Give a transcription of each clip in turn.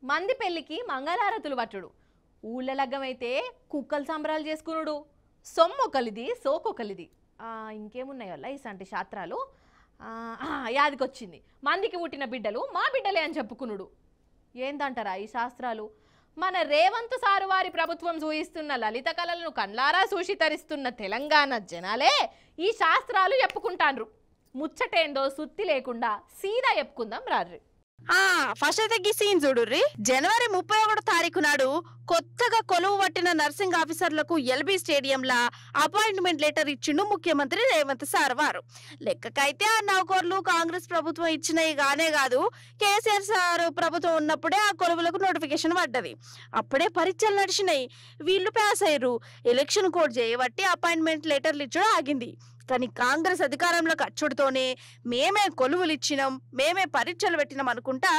మంది పెళ్లికి మంగళారతులు పట్టుడు, ఊళ్ళ లగ్గమైతే కుక్కలు సంబరాలు చేసుకునుడు, సొమ్మొకలిది సోకొకలిది. ఇంకేమున్నాయి వల్ల ఇసంటి శాస్త్రాలు. యాదికొచ్చింది, మందికి పుట్టిన బిడ్డలు మా బిడ్డలే అని చెప్పుకునుడు. ఏందంటారా ఈ శాస్త్రాలు? మన రేవంత్ సారు వారి ప్రభుత్వం చూయిస్తున్న లలిత కళలను కండ్లారా చూసి తరిస్తున్న తెలంగాణ జనాలే ఈ శాస్త్రాలు చెప్పుకుంటాన్రు. ముచ్చటేందో సుత్తి లేకుండా సీదా చెప్పుకుందాం రార్రి. ఫస్ట్ అయితే గీ సీన్ చూడుర్రి. జనవరి 31 తారీఖు నాడు కొత్తగా కొలువు పట్టిన నర్సింగ్ ఆఫీసర్లకు ఎల్బీ స్టేడియంలా అపాయింట్మెంట్ లెటర్ ఇచ్చిండు ముఖ్యమంత్రి రేవంత్ సార్ వారు. లెక్కకైతే ఆ నౌకర్లు కాంగ్రెస్ ప్రభుత్వం ఇచ్చినవి గానే కాదు, కేసీఆర్ సార్ ప్రభుత్వం ఉన్నప్పుడే ఆ కొలువులకు నోటిఫికేషన్ పడ్డది. అప్పుడే పరీక్షలు నడిచినాయి, వీళ్ళు పాస్ అయ్యారు. ఎలక్షన్ కోడ్ చేయబట్టి అపాయింట్మెంట్ లెటర్లు ఇచ్చడం ఆగింది. కానీ కాంగ్రెస్ అధికారంలోకి అచ్చుడుతోనే మేమే కొలువులు ఇచ్చినాం, మేమే పరీక్షలు పెట్టినాం అనుకుంటా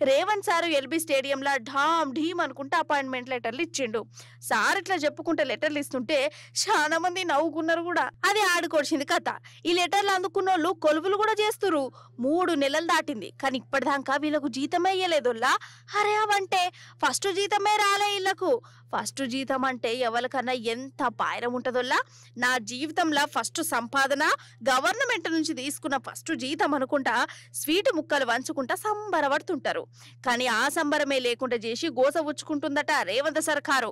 రేవంత్ సారు ఎల్బీ స్టేడియంలో ఢామ్ ఢీమ్ అనుకుంటా అపాయింట్మెంట్ లెటర్లు ఇచ్చిండు. సార్ ఇట్లా చెప్పుకుంటే లెటర్లు ఇస్తుంటే చాలా మంది నవ్వుకున్నారు కూడా. అది ఆడుకొచ్చింది కథ. ఈ లెటర్లు అందుకున్న వాళ్ళు కొలువులు కూడా చేస్తురు. 3 నెలలు దాటింది, కానీ ఇప్పటిదాకా వీళ్ళకు జీతమే ఇయ్యలేదోల్లా. అరే అవంటే ఫస్ట్ జీతమే రాలే వీళ్ళకు. ఫస్ట్ జీతం అంటే ఎవరికన్నా ఎంత పాయరం ఉంటుందోల్లా. నా జీవితంలో ఫస్ట్ సంపాదన గవర్నమెంట్ నుంచి తీసుకున్న ఫస్ట్ జీతం అనుకుంటా స్వీట్ ముక్కలు వంచుకుంటా సంబరపడుతుంటారు. కానీ ఆ సంబరమే లేకుండా చేసి గోసవుచ్చుకుంటుందట రేవంత్ సర్కారు.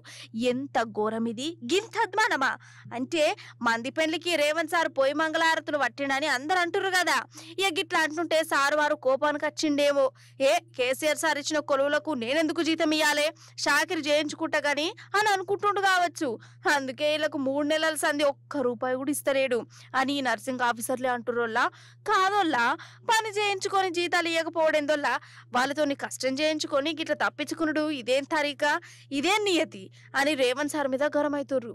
ఎంత ఘోరం ఇది! గింతద్మానమా అంటే మంది పెళ్లికి రేవంత్ సార్ పోయి మంగళారతులు పట్టిండని అందరు అంటున్నారు కదా. ఇక గిట్లా అంటుంటే సారు వారు కోపానికి వచ్చిండేమో. కేసీఆర్ సార్ ఇచ్చిన కొలువులకు నేనెందుకు జీతం ఇయ్యాలే, షాకిరి చేయించుకుంటా గాని అని అనుకుంటుండు కావచ్చు. అందుకే వీళ్ళకు 3 నెలల సంది ₹1 కూడా ఇస్తలేడు అని నర్సింగ్ ఆఫీసర్లే అంటుర్రోల్లా. కాదోల్లా, పని చేయించుకొని జీతాలు ఇవ్వకపోవడేందోల్లా, వాళ్ళతోని కష్టం చేయించుకొని గిట్లా తప్పించుకునుడు ఇదేం తరీకా, ఇదేం నియతి అని రేవంత్ సార్ మీద గరం అవుతుర్రు.